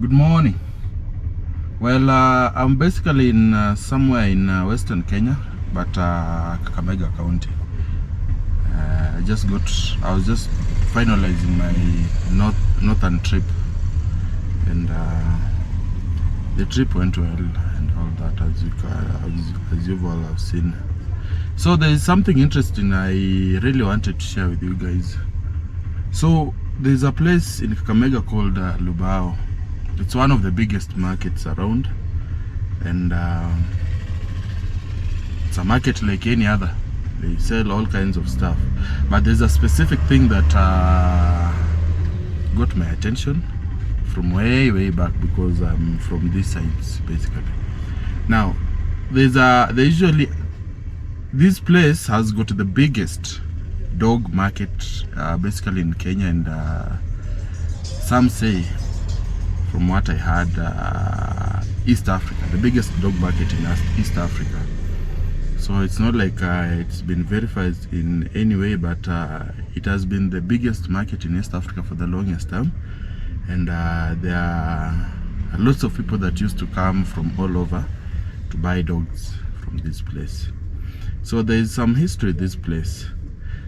Good morning. Well, I'm basically in somewhere in Western Kenya, but Kakamega County. I was just finalizing my northern trip, and the trip went well and all that, as you've all have seen. So there is something interesting I really wanted to share with you guys. So there's a place in Kakamega called Lubao. It's one of the biggest markets around, and it's a market like any other. They sell all kinds of stuff, but there's a specific thing that got my attention from way back, because I'm from these sides basically. Now this place has got the biggest dog market basically in Kenya, and some say, from what I heard, East Africa, the biggest dog market in East Africa. So it's not like it's been verified in any way, but it has been the biggest market in East Africa for the longest time. And there are lots of people that used to come from all over to buy dogs from this place. So there is some history of this place,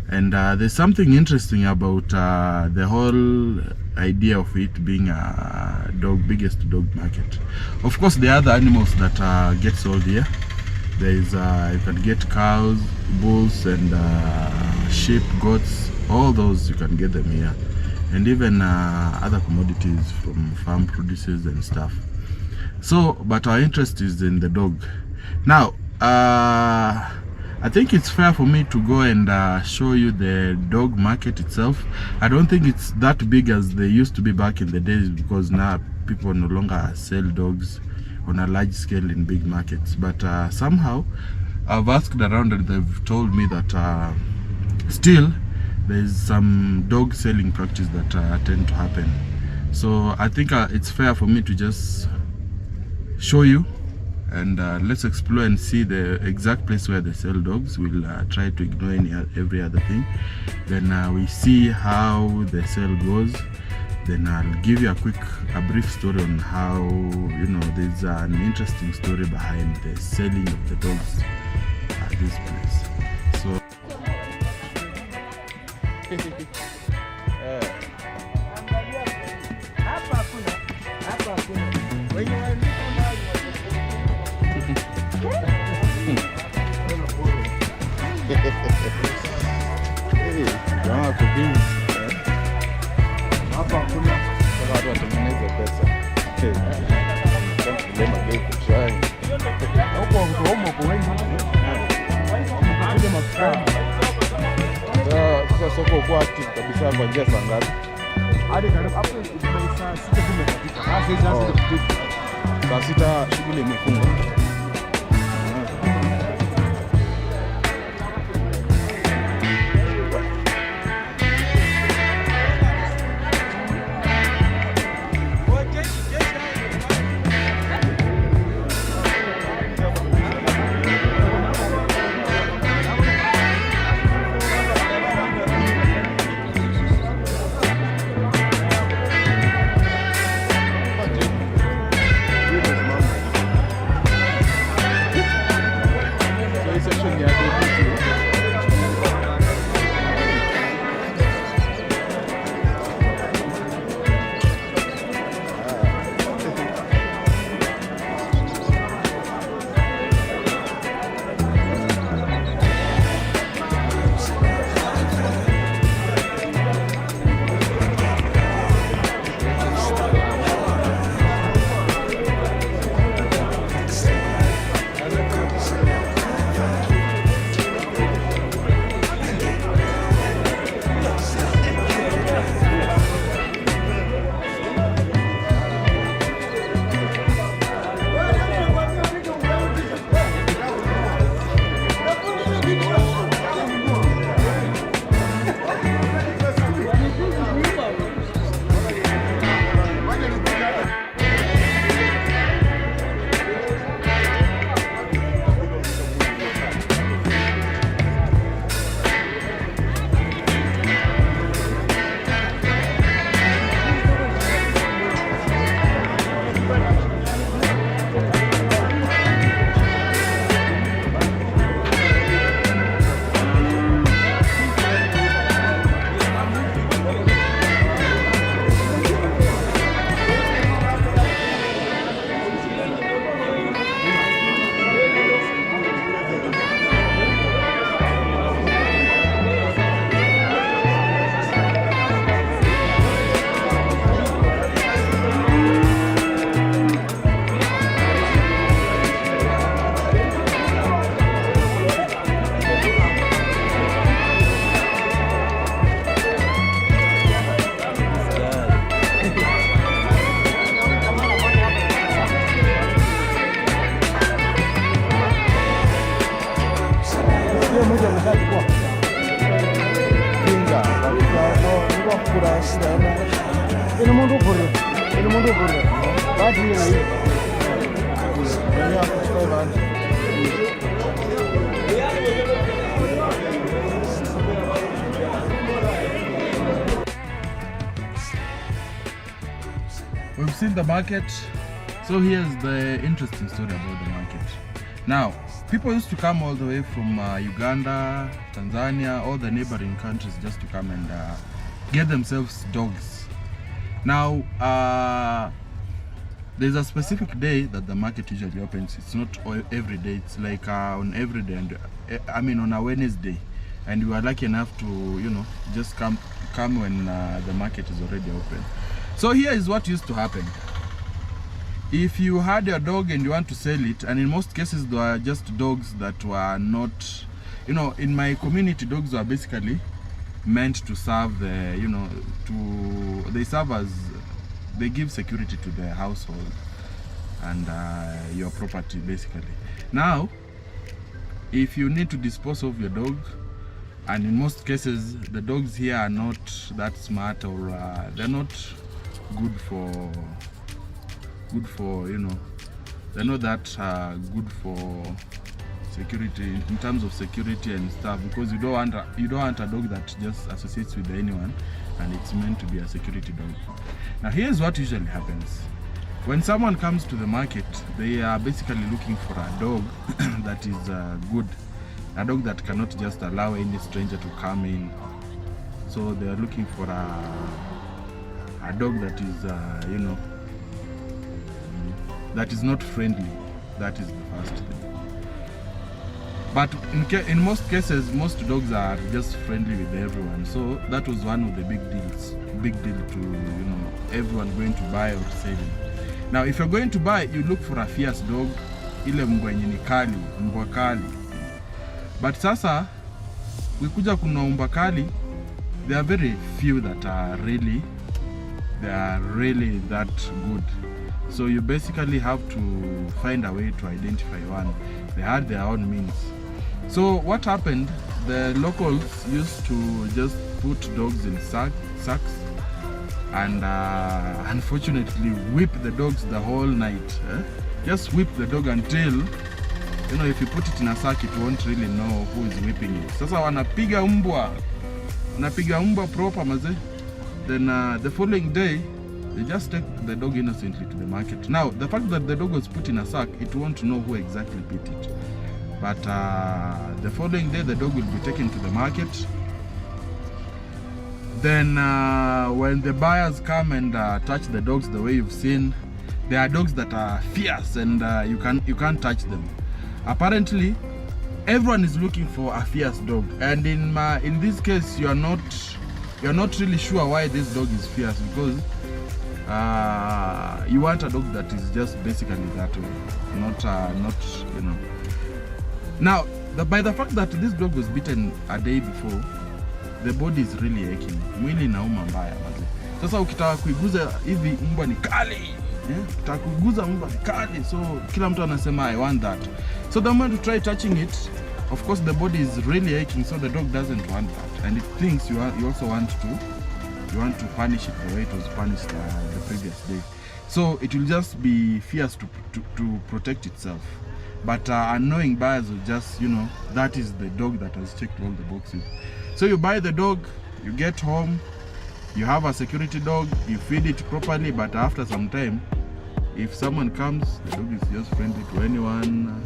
and there's something interesting about the whole idea of it being a biggest dog market. Of course, there are other animals that get sold here. There is you can get cows, bulls, and sheep, goats. All those you can get them here, and even other commodities from farm produces and stuff. So, but our interest is in the dog. Now, I think it's fair for me to go and show you the dog market itself. I don't think it's that big as they used to be back in the days, because now people no longer sell dogs on a large scale in big markets. But somehow I've asked around, and they've told me that still there's some dog selling practice that tend to happen. So I think it's fair for me to just show you, and let's explore and see the exact place where they sell dogs. We'll try to ignore every other thing. Then we see how the sale goes. Then I'll give you a brief story on how, there's an interesting story behind the selling of the dogs at this place. So sasa soko kwa active kabisa kuanzia saa ngapi? Hadi karibu hapo saa 6 kimefika. Saa 6 shughuli imefungwa. We've seen the market, so here's the interesting story about the market. Now, people used to come all the way from Uganda, Tanzania, all the neighboring countries just to come and get themselves dogs. Now, there's a specific day that the market usually opens. It's not every day, it's like on every day, and I mean on a Wednesday. And we are lucky enough to, you know, just come when the market is already open. So here is what used to happen. If you had a dog and you want to sell it, and in most cases they were just dogs that were not, you know, in my community, dogs were basically meant to serve the, you know, they serve as, they give security to the household and your property basically. Now, if you need to dispose of your dog, and in most cases the dogs here are not that smart, or they're not good for, you know, they're not that good for security, in terms of security and stuff, because you don't want a dog that just associates with anyone, and it's meant to be a security dog. Now here's what usually happens. When someone comes to the market, they are basically looking for a dog that is good, a dog that cannot just allow any stranger to come in. So they are looking for a dog that is, you know, that is not friendly. That is the first thing. But in most cases, most dogs are just friendly with everyone. So that was one of the big deal to, you know, everyone going to buy or selling. Now, if you're going to buy, you look for a fierce dog, ile mbwa yenye ni kali, mbwa kali. But sasa, wikuja kuna mbwa kali, there are very few that are really that good. So you basically have to find a way to identify one. They had their own means. So what happened, the locals used to just put dogs in sacks and unfortunately whip the dogs the whole night. Just whip the dog until, you know, if you put it in a sack, it won't really know who is whipping it. Sasa wanapiga umbwa proper maze. Then the following day, they just take the dog innocently to the market. Now, the fact that the dog was put in a sack, it won't know who exactly bit it. But the following day, the dog will be taken to the market. Then when the buyers come and touch the dogs the way you've seen, there are dogs that are fierce and you can't touch them. Apparently, everyone is looking for a fierce dog, and in this case, you're not really sure why this dog is fierce, because you want a dog that is just basically that way, not you know. Now, by the fact that this dog was bitten a day before, the body is really aching. Mwili inauma mbaya basi. Sasa ukitaka kuiguza hivi mbwa ni kali. Ukitaka kuiguza mbwa ni kali. So kila mtu anasema I want that. So the moment you try touching it, of course the body is really aching, so the dog doesn't want that. And it thinks you also want to punish it the way it was punished the previous day. So it will just be fierce to protect itself. But unknowing buyers will just, you know, that is the dog that has checked all the boxes. So you buy the dog, you get home, you have a security dog, you feed it properly, but after some time, if someone comes, the dog is just friendly to anyone.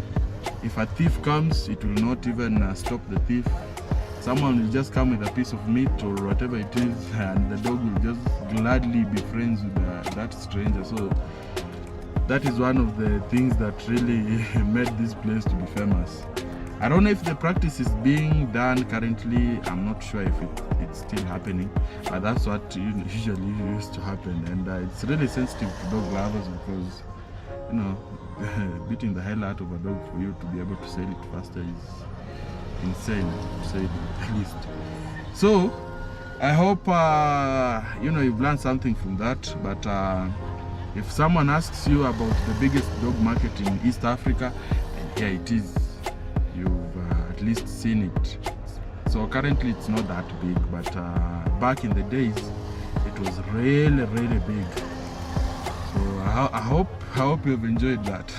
If a thief comes, it will not even stop the thief. Someone will just come with a piece of meat or whatever it is, and the dog will just gladly be friends with that stranger. So that is one of the things that really made this place to be famous. I don't know if the practice is being done currently. I'm not sure if it's still happening, but that's what usually used to happen. And it's really sensitive to dog lovers, because, you know, beating the hell out of a dog for you to be able to sell it faster is insane, to say the least. So I hope you know, you've learned something from that. But if someone asks you about the biggest dog market in East Africa, and here it is. You've at least seen it. So currently it's not that big, but back in the days it was really big. So I hope you've enjoyed that.